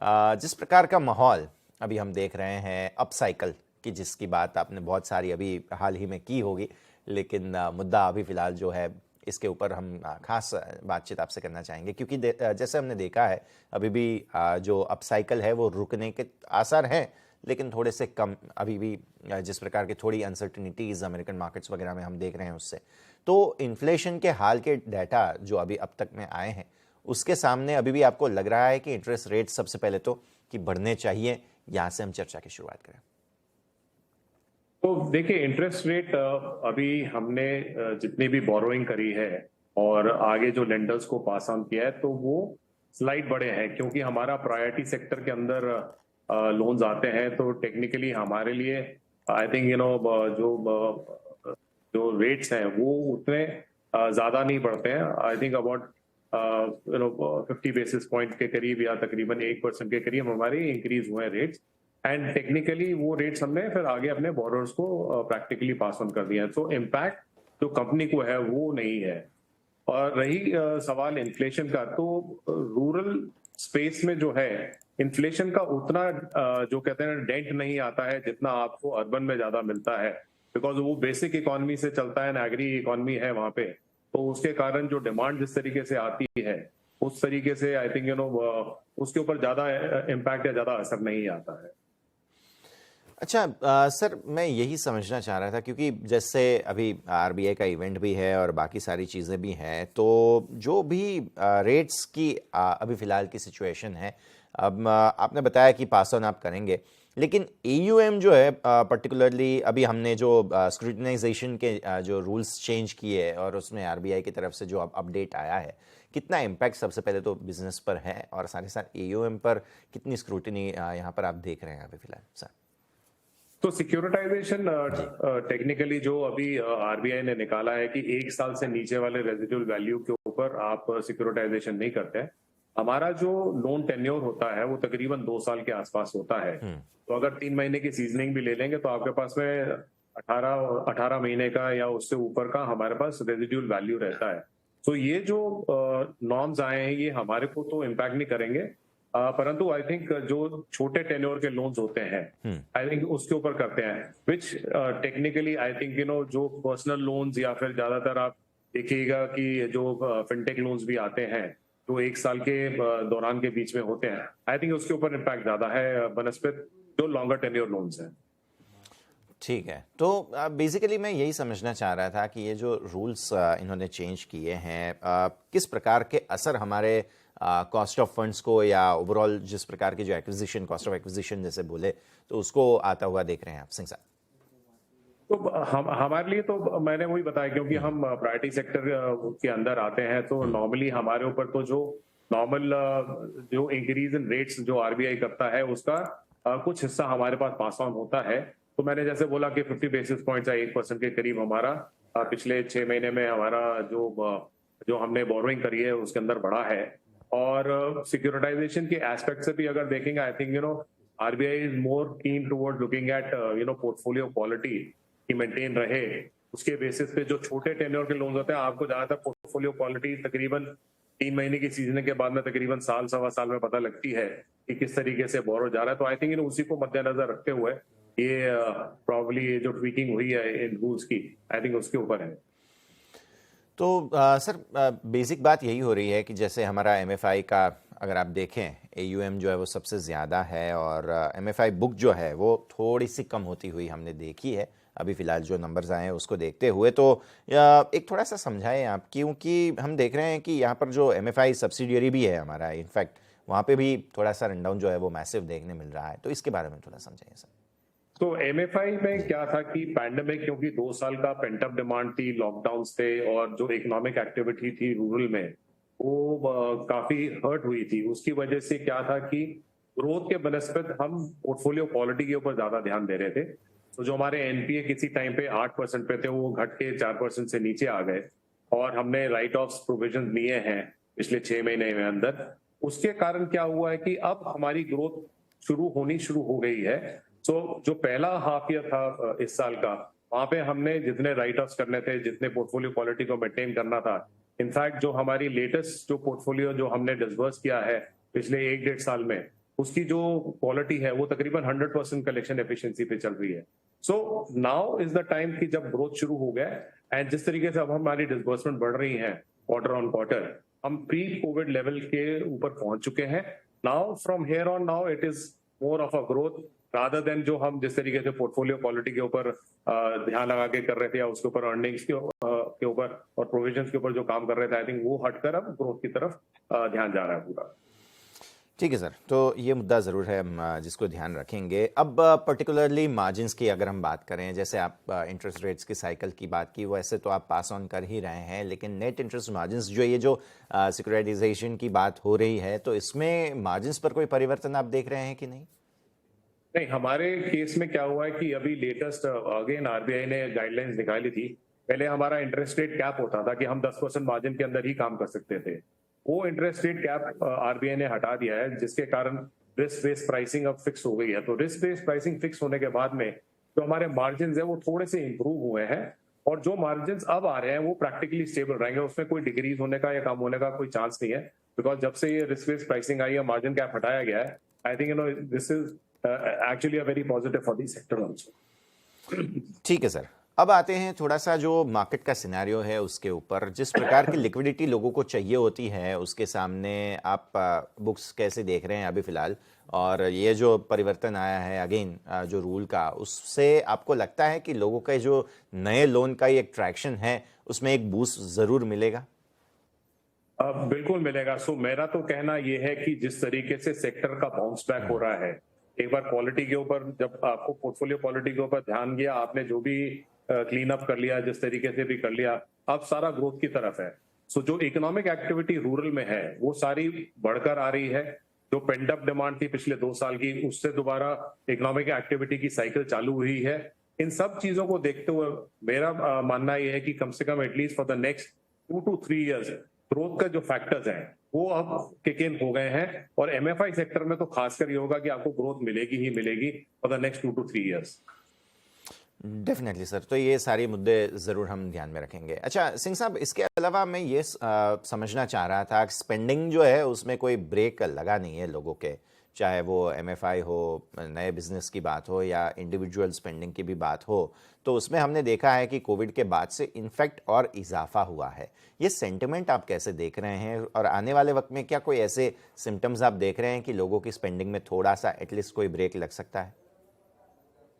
जिस प्रकार का माहौल अभी हम देख रहे हैं अप साइकिल की, जिसकी बात आपने बहुत सारी अभी हाल ही में की होगी, लेकिन मुद्दा अभी फ़िलहाल जो है इसके ऊपर हम खास बातचीत आपसे करना चाहेंगे, क्योंकि जैसे हमने देखा है अभी भी जो अप साइकिल है वो रुकने के आसार हैं, लेकिन थोड़े से कम अभी भी। जिस प्रकार की थोड़ी अनसर्टिनिटीज़ अमेरिकन मार्केट्स वगैरह में हम देख रहे हैं उससे, तो इन्फ्लेशन के हाल के डाटा जो अभी अब तक में आए हैं उसके सामने अभी भी आपको लग रहा है कि इंटरेस्ट रेट सबसे पहले तो कि बढ़ने चाहिए? यहां से हम चर्चा की शुरुआत करें। तो देखिए, इंटरेस्ट रेट अभी हमने जितनी भी बोरोइंग करी है और आगे जो लेंडर्स को पास ऑन किया है, तो वो स्लाइड बड़े हैं, क्योंकि हमारा प्रायोरिटी सेक्टर के अंदर लोन्स आते हैं। तो टेक्निकली हमारे लिए आई थिंक जो जो रेट्स हैं वो उतने ज्यादा नहीं बढ़ते हैं। I think about 50 basis point के करीब या तकरीबन 1% के करीब हमारे इंक्रीज हुए हैं रेट्स। एंड टेक्निकली वो रेट्स हमने फिर आगे अपने बोरोर्स को प्रैक्टिकली पास ऑन कर दिया है। सो इम्पैक्ट जो कंपनी को है वो नहीं है। और रही सवाल इन्फ्लेशन का, तो रूरल स्पेस में जो है इन्फ्लेशन का उतना जो कहते हैं डेंट नहीं आता है जितना आपको अर्बन में ज्यादा मिलता है, बिकॉज वो बेसिक इकोनॉमी से चलता है, एग्री इकोनॉमी है वहां पे। तो उसके कारण जो डिमांड जिस तरीके से आती है उस तरीके से आई थिंक उसके ऊपर ज्यादा इम्पैक्ट या ज्यादा असर नहीं आता है। अच्छा, सर मैं यही समझना चाह रहा था, क्योंकि जैसे अभी आरबीआई का इवेंट भी है और बाकी सारी चीज़ें भी हैं, तो जो भी रेट्स की अभी फ़िलहाल की सिचुएशन है, अब आपने बताया कि पास ऑन आप करेंगे, लेकिन एयूएम जो है पर्टिकुलरली अभी हमने जो स्क्रूटनाइजेशन के जो रूल्स चेंज किए और उसमें आरबीआई की तरफ से जो अपडेट आया है, कितना इम्पैक्ट सबसे पहले तो बिजनेस पर है और साथ ही साथ एयूएम पर कितनी स्क्रूटनी यहाँ पर आप देख रहे हैं अभी फ़िलहाल सर? तो सिक्योरिटाइजेशन जी। टेक्निकली जो अभी आरबीआई ने निकाला है कि 1 साल से नीचे वाले रेजिडुअल वैल्यू के ऊपर आप सिक्योरिटाइजेशन नहीं करते हैं। हमारा जो लोन टेन्योर होता है वो तकरीबन 2 साल के आसपास होता है। तो अगर 3 महीने की सीजनिंग भी ले लेंगे तो आपके पास में 18 महीने का या उससे ऊपर का हमारे पास रेजिडुअल वैल्यू रहता है। तो ये जो नॉर्म्स आए हैं ये हमारे को तो इम्पैक्ट नहीं करेंगे, परंतु आई थिंक जो छोटे टेन्योर के लोन्स होते हैं आई थिंक उसके ऊपर करते हैं, विच टेक्निकली आई थिंक जो पर्सनल लोन्स या फिर ज्यादातर आप देखिएगा कि जो फिनटेक लोन्स भी आते हैं जो 1 साल के दौरान के बीच में होते हैं, आई थिंक उसके ऊपर इम्पैक्ट ज्यादा है बनस्पत जो लॉन्गर टेन्योर लोन्स हैं। ठीक है, तो बेसिकली मैं यही समझना चाह रहा था कि ये जो रूल्स इन्होंने चेंज किए हैं, किस प्रकार के असर हमारे कॉस्ट ऑफ फंड्स को या ओवरऑल जिस प्रकार की जो एक्विजिशन, कॉस्ट ऑफ एक्विजिशन जैसे बोले, तो उसको आता हुआ देख रहे हैं आप सिंह साहब? तो हम हमारे लिए तो मैंने वही बताया, क्योंकि हम प्रायोरिटी सेक्टर के अंदर आते हैं, तो नॉर्मली हमारे ऊपर तो जो नॉर्मल जो इंक्रीज इन रेट्स जो आरबीआई करता है उसका कुछ हिस्सा हमारे पास ऑन होता है। तो मैंने जैसे बोला कि 50 बेसिस पॉइंट या 1% के करीब हमारा पिछले 6 महीने में हमारा जो हमने बोरोइंग करी है उसके अंदर बढ़ा है। और सिक्योरिटाइजेशन के एस्पेक्ट से भी अगर देखेंगे, I think RBI is more keen toward looking at portfolio quality की मेंटेन रहे। उसके बेसिस पे जो छोटे टेन्योर के लोन्स होते हैं आपको ज्यादातर पोर्टफोलियो क्वालिटी तकरीबन 3 महीने की सीजन के बाद में तकरीबन साल सवा साल में पता लगती है कि किस तरीके से बोरो जा रहा है। तो आई थिंक उसी को मद्देनजर रखते हुए ये प्रॉब्ली जो ट्वीकिंग हुई है इन रूल्स की, आई थिंक उसके ऊपर है। तो सर बेसिक बात यही हो रही है कि जैसे हमारा एमएफआई का अगर आप देखें, एयूएम जो है वो सबसे ज़्यादा है और एमएफआई बुक जो है वो थोड़ी सी कम होती हुई हमने देखी है अभी फ़िलहाल जो नंबर्स आए हैं उसको देखते हुए। तो एक थोड़ा सा समझाएं आप, क्योंकि हम देख रहे हैं कि यहाँ पर जो एमएफआई सब्सिडियरी भी है हमारा, इनफैक्ट वहाँ पे भी थोड़ा सा रनडाउन जो है वो मैसिव देखने मिल रहा है, तो इसके बारे में थोड़ा समझाइए सर। तो एमएफआई में क्या था कि पैंडेमिक, क्योंकि 2 साल का पेंटअप डिमांड थी, लॉकडाउन थे और जो इकोनॉमिक एक्टिविटी थी रूरल में वो काफी हर्ट हुई थी। उसकी वजह से क्या था कि ग्रोथ के बनस्पत हम पोर्टफोलियो क्वालिटी के ऊपर ज्यादा ध्यान दे रहे थे। तो जो हमारे एनपीए किसी टाइम पे 8% पे थे वो घट के 4% से नीचे आ गए और हमने राइट ऑफ प्रोविजन लिए हैं पिछले 6 महीने में अंदर। उसके कारण क्या हुआ है कि अब हमारी ग्रोथ शुरू हो गई है। तो जो पहला हाफ ईयर था इस साल का, वहां पे हमने जितने राइट ऑफ करने थे, जितने पोर्टफोलियो क्वालिटी को मेंटेन करना था, इनफैक्ट जो हमारी लेटेस्ट जो पोर्टफोलियो जो हमने डिसबर्स किया है पिछले 1 डेढ़ साल में, उसकी जो क्वालिटी है वो तकरीबन 100% कलेक्शन एफिशिएंसी पे चल रही है। So now is the time कि जब ग्रोथ शुरू हो गया एंड जिस तरीके से अब हमारी डिसबर्समेंट बढ़ रही है क्वार्टर ऑन क्वार्टर, हम प्री कोविड लेवल के ऊपर पहुंच चुके हैं। Now from here on now it is more of a growth rather than जो हम जिस तरीके से पोर्टफोलियो क्वालिटी के ऊपर ध्यान लगा के कर रहे थे या उसके ऊपर अर्निंग्स के ऊपर और प्रोविजंस के ऊपर जो काम कर रहे थे, आई थिंक वो हटकर अब ग्रोथ की तरफ ध्यान जा रहा है पूरा। ठीक है सर, तो ये मुद्दा ज़रूर है, हम जिसको ध्यान रखेंगे। अब पर्टिकुलरली मार्जिन्स की अगर हम बात करें, जैसे आप इंटरेस्ट रेट्स की साइकिल की बात की, वैसे तो आप पास ऑन कर ही रहे हैं, लेकिन नेट इंटरेस्ट मार्जिन्स जो ये जो सिक्योरिटाइजेशन की बात हो रही है, तो इसमें मार्जिन्स पर कोई परिवर्तन आप देख रहे हैं कि नहीं? नहीं, हमारे केस में क्या हुआ है कि अभी लेटेस्ट अगेन आरबीआई ने गाइडलाइंस निकाली थी। पहले हमारा इंटरेस्ट रेट कैप होता था कि हम 10% मार्जिन के अंदर ही काम कर सकते थे। वो इंटरेस्ट रेट कैप आरबीआई ने हटा दिया है, जिसके कारण रिस्क बेस्ड प्राइसिंग अब फिक्स हो गई है। तो रिस्क बेस्ड प्राइसिंग फिक्स होने के बाद में जो हमारे मार्जिन है वो थोड़े से इंप्रूव हुए हैं, और जो मार्जिन अब आ रहे हैं वो प्रैक्टिकली स्टेबल रहेंगे। उसमें कोई डिक्रीज होने का या कम होने का कोई चांस नहीं है, बिकॉज जब से ये रिस्क बेस्ड प्राइसिंग आई है, मार्जिन कैप हटाया गया है। I think this is actually a very positive for the sector also. ठीक है सर, अब आते हैं थोड़ा सा जो मार्केट का सिनेरियो है उसके ऊपर। जिस प्रकार की लिक्विडिटी लोगों को चाहिए होती है, उसके सामने आप बुक्स कैसे देख रहे हैं अभी फ़िलहाल, और ये जो परिवर्तन आया है अगेन जो रूल का, उससे आपको लगता है कि लोगों के जो नए लोन का एक ट्रैक्शन है उसमें एक बूस्ट ज़रूर मिलेगा? बिल्कुल मिलेगा। सो मेरा तो कहना यह है कि जिस तरीके से सेक्टर का बाउंस बैक हो रहा है, एक बार क्वालिटी के ऊपर, जब आपको पोर्टफोलियो क्वालिटी के ऊपर ध्यान दिया, आपने जो भी क्लीन अप कर लिया, जिस तरीके से भी कर लिया, अब सारा ग्रोथ की तरफ है। सो जो इकोनॉमिक एक्टिविटी रूरल में है वो सारी बढ़कर आ रही है। जो पेंडअप डिमांड थी पिछले 2 साल की, उससे दोबारा इकोनॉमिक एक्टिविटी की साइकिल चालू हुई है। इन सब चीजों को देखते हुए मेरा मानना यह है कि कम से कम at least for the next 2 to 3 years growth का जो फैक्टर्स हैं वो अब किक इन हो गए हैं, और एमएफआई सेक्टर में तो खासकर ये होगा कि आपको ग्रोथ मिलेगी ही मिलेगी for the next 2 to 3 years। Definitely sir, तो ये सारे मुद्दे ज़रूर हम ध्यान में रखेंगे। अच्छा सिंह साहब, इसके अलावा मैं ये समझना चाह रहा था, स्पेंडिंग जो है उसमें कोई ब्रेक लगा नहीं है लोगों के, चाहे वो एमएफआई हो, नए बिजनेस की बात हो या इंडिविजुअल स्पेंडिंग की भी बात हो, तो उसमें हमने देखा है कि कोविड के बाद से इनफैक्ट और इजाफा हुआ है। ये सेंटिमेंट आप कैसे देख रहे हैं, और आने वाले वक्त में क्या कोई ऐसे सिम्टम्स आप देख रहे हैं कि लोगों की स्पेंडिंग में थोड़ा सा एटलीस्ट कोई ब्रेक लग सकता है?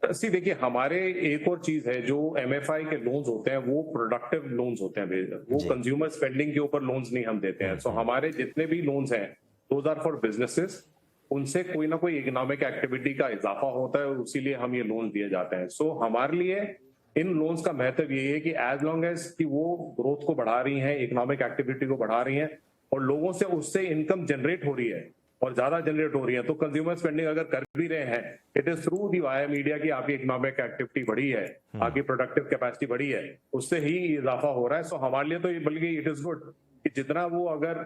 सी देखिए, हमारे एक और चीज है, जो एमएफआई के लोन्स होते हैं वो प्रोडक्टिव लोन्स होते हैं, वो जी। कंज्यूमर स्पेंडिंग के ऊपर लोन्स नहीं हम देते हैं। सो हमारे जितने भी लोन्स हैं दोज आर फॉर बिजनेसेस, उनसे कोई ना कोई इकोनॉमिक एक्टिविटी का इजाफा होता है, और इसीलिए हम ये लोन दिए जाते हैं। सो हमारे लिए इन लोन्स का महत्व ये है कि एज लॉन्ग एज कि वो ग्रोथ को बढ़ा रही हैं, इकोनॉमिक एक्टिविटी को बढ़ा रही हैं, और लोगों से उससे इनकम जनरेट हो रही है और ज्यादा जनरेट हो रही है, तो कंज्यूमर स्पेंडिंग अगर कर भी रहे हैं, it is through the via media की आपकी इकोनॉमिक एक्टिविटी बढ़ी है, आपकी प्रोडक्टिव कैपेसिटी बढ़ी है, उससे ही इजाफा हो रहा है। सो हमारे लिए तो ये बल्कि इट इज गुड कि जितना वो अगर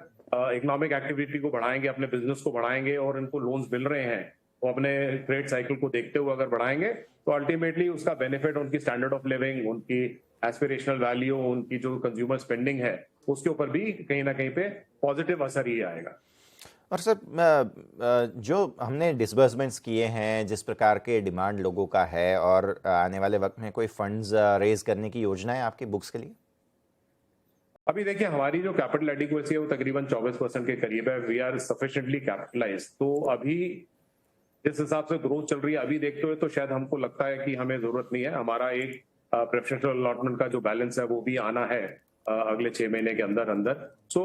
इकोनॉमिक एक्टिविटी को बढ़ाएंगे, अपने बिजनेस को बढ़ाएंगे, और इनको लोन्स मिल रहे हैं, वो अपने क्रेडिट साइकिल को देखते हुए अगर बढ़ाएंगे, तो अल्टीमेटली उसका बेनिफिट उनकी स्टैंडर्ड ऑफ लिविंग, उनकी एस्पिरेशनल वैल्यू, उनकी जो कंज्यूमर स्पेंडिंग है उसके ऊपर भी कहीं ना कहीं पे पॉजिटिव असर ही आएगा। और सर, जो हमने डिसबर्समेंट्स किए हैं, जिस प्रकार के डिमांड लोगों का है, और आने वाले वक्त में कोई फंड्स रेज करने की योजना है आपकी बुक्स के लिए? अभी देखिए, हमारी जो कैपिटल एडिक्वेसी है वो तकरीबन 24% के करीब है। We are sufficiently capitalised. तो अभी जिस हिसाब से ग्रोथ चल रही है, अभी देखते हुए तो शायद हमको लगता है कि हमें जरूरत नहीं है। हमारा एक प्रेफरेंशियल अलॉटमेंट का जो बैलेंस है वो भी आना है अगले 6 महीने के अंदर अंदर। सो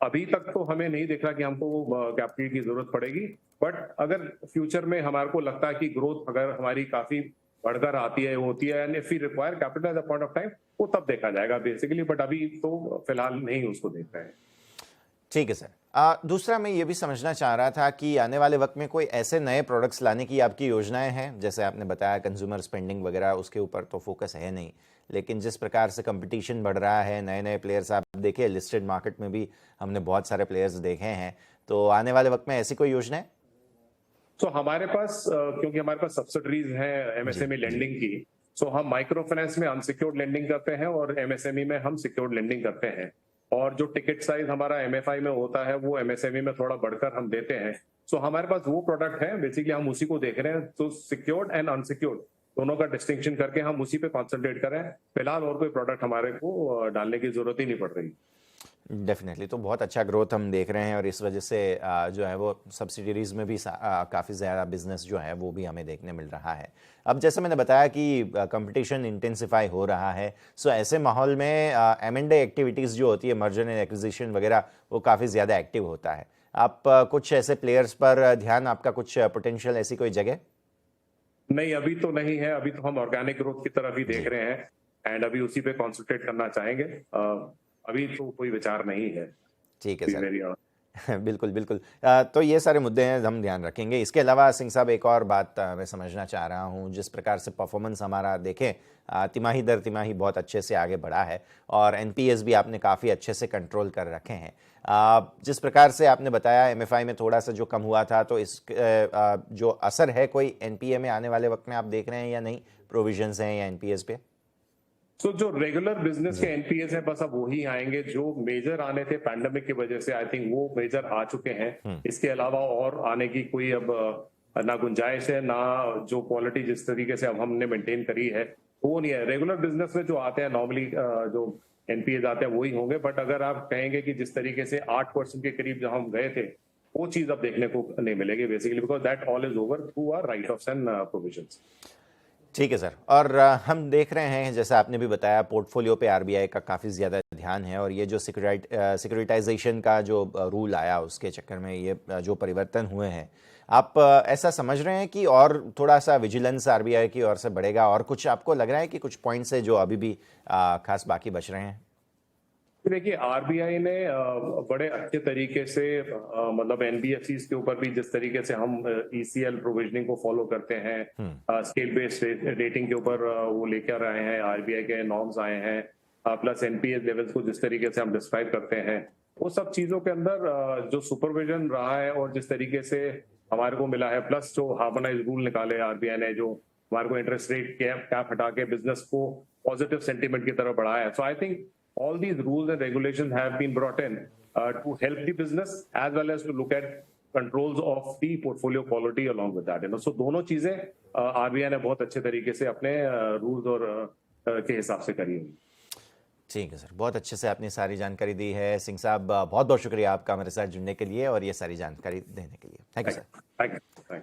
अभी तक तो हमें नहीं दिख रहा कि हमको कैपिटल की जरूरत पड़ेगी, बट अगर फ्यूचर में हमारे को लगता है कि ग्रोथ अगर हमारी काफी बढ़कर आती है, होती है, and if we require capital at the point of time, वो तब देखा जाएगा बेसिकली, बट अभी तो फिलहाल नहीं उसको देख रहे हैं। ठीक है सर। दूसरा मैं ये भी समझना चाह रहा था कि आने वाले वक्त में कोई ऐसे नए प्रोडक्ट्स लाने की आपकी योजनाएं हैं? जैसे आपने बताया कंज्यूमर स्पेंडिंग वगैरह, उसके ऊपर तो फोकस है नहीं, लेकिन जिस प्रकार से कंपटीशन बढ़ रहा है, नए नए प्लेयर्स आप देखिए, लिस्टेड मार्केट में भी हमने बहुत सारे प्लेयर्स देखे हैं, तो आने वाले वक्त में ऐसी कोई योजना है? सो हमारे पास क्योंकि हमारे पास सब्सिडरीज हैं एमएसएमई लेंडिंग की, सो हम माइक्रो फाइनेंस में अनसिक्योर्ड लेंडिंग करते हैं और एमएसएमई में हम सिक्योर्ड लेंडिंग करते हैं। और जो टिकट साइज हमारा एमएफआई में होता है वो एमएसएमई में थोड़ा बढ़कर हम देते हैं, सो हमारे पास वो प्रोडक्ट है, बेसिकली हम उसी को देख रहे हैं। तो सिक्योर्ड एंड अनसिक्योर्ड दोनों का डिस्टिंक्शन करके हम उसी पे कॉन्सेंट्रेट कर रहे हैं। फिलहाल और कोई प्रोडक्ट हमारे को डालने की जरूरत ही नहीं पड़ रही। डेफिनेटली, तो बहुत अच्छा ग्रोथ हम देख रहे हैं और इस वजह से जो है वो सब्सिडीज़ में भी काफ़ी ज़्यादा बिजनेस जो है वो भी हमें देखने मिल रहा है। अब जैसे मैंने बताया कि कंपटीशन इंटेंसिफाई हो रहा है, सो ऐसे माहौल में M&A एक्टिविटीज़ जो होती है, मर्जर एंड एक्विजिशन वगैरह, वो काफ़ी ज़्यादा एक्टिव होता है। आप कुछ ऐसे प्लेयर्स पर ध्यान, आपका कुछ पोटेंशियल ऐसी कोई जगह? नहीं, अभी तो नहीं है। अभी तो हम ऑर्गेनिक ग्रोथ की तरफ ही देख रहे हैं एंड अभी उसी पे कॉन्सेंट्रेट करना चाहेंगे। अभी तो कोई विचार नहीं है। ठीक है सर। वेरी बिल्कुल, बिल्कुल। तो ये सारे मुद्दे हैं, हम ध्यान रखेंगे। इसके अलावा सिंह साहब, एक और बात मैं समझना चाह रहा हूँ। जिस प्रकार से परफॉर्मेंस हमारा देखें, तिमाही दर तिमाही बहुत अच्छे से आगे बढ़ा है और एनपीएस भी आपने काफ़ी अच्छे से कंट्रोल कर रखे हैं। जिस प्रकार से आपने बताया एमएफआई में थोड़ा सा जो कम हुआ था, तो इस जो असर है कोई एनपीए में आने वाले वक्त में आप देख रहे हैं या नहीं? प्रोविजंस हैं या एनपीएस पे? सो जो रेगुलर बिजनेस के एनपीएस है, बस अब वही आएंगे। जो मेजर आने थे पैंडेमिक की वजह से, आई थिंक वो मेजर आ चुके हैं। इसके अलावा और आने की कोई अब ना गुंजाइश है, ना जो क्वालिटी जिस तरीके से अब हमने मेंटेन करी है वो नहीं है। रेगुलर बिजनेस में जो आते हैं नॉर्मली जो एनपीएस आते हैं वही होंगे। बट अगर आप कहेंगे कि जिस तरीके से 8% के करीब जहां हम गए थे, वो चीज अब देखने को नहीं मिलेगी basically, because that all is over through our write offs and provisions. ठीक है सर। और हम देख रहे हैं, जैसा आपने भी बताया, पोर्टफोलियो पे आरबीआई का काफ़ी ज़्यादा ध्यान है और ये जो सिक्योरिटाइजेशन का जो रूल आया, उसके चक्कर में ये जो परिवर्तन हुए हैं, आप ऐसा समझ रहे हैं कि और थोड़ा सा विजिलेंस आरबीआई की ओर से बढ़ेगा? और कुछ आपको लग रहा है कि कुछ पॉइंट्स है जो अभी भी खास बाकी बच रहे हैं? देखिए, आरबीआई ने बड़े अच्छे तरीके से मतलब एनबीएफसीज के ऊपर भी जिस तरीके से हम ईसीएल प्रोविजनिंग को फॉलो करते हैं, स्केल बेस्ड रेटिंग के ऊपर वो लेकर आए हैं, आरबीआई के नॉर्म्स आए हैं, प्लस एनपीएस लेवल्स को जिस तरीके से हम डिस्क्राइब करते हैं, वो सब चीजों के अंदर जो सुपरविजन रहा है और जिस तरीके से हमारे को मिला है, प्लस जो हार्मोनाइज रूल निकाले आरबीआई ने, जो हमारे को इंटरेस्ट रेट कैप हटा के बिजनेस को पॉजिटिव सेंटीमेंट की तरफ बढ़ाया है। So I think all these rules and regulations have been brought in to help the business as well as to look at controls of the portfolio quality along with that, so दोनों चीजें RBI ने बहुत अच्छे तरीके से अपने rules और के हिसाब से करी हुई। ठीक है सर, बहुत अच्छे से आपने सारी जानकारी दी है। सिंह साहब, बहुत बहुत शुक्रिया आपका हमारे साथ जुड़ने के लिए और ये सारी जानकारी देने के लिए। Thank you sir. Thank you.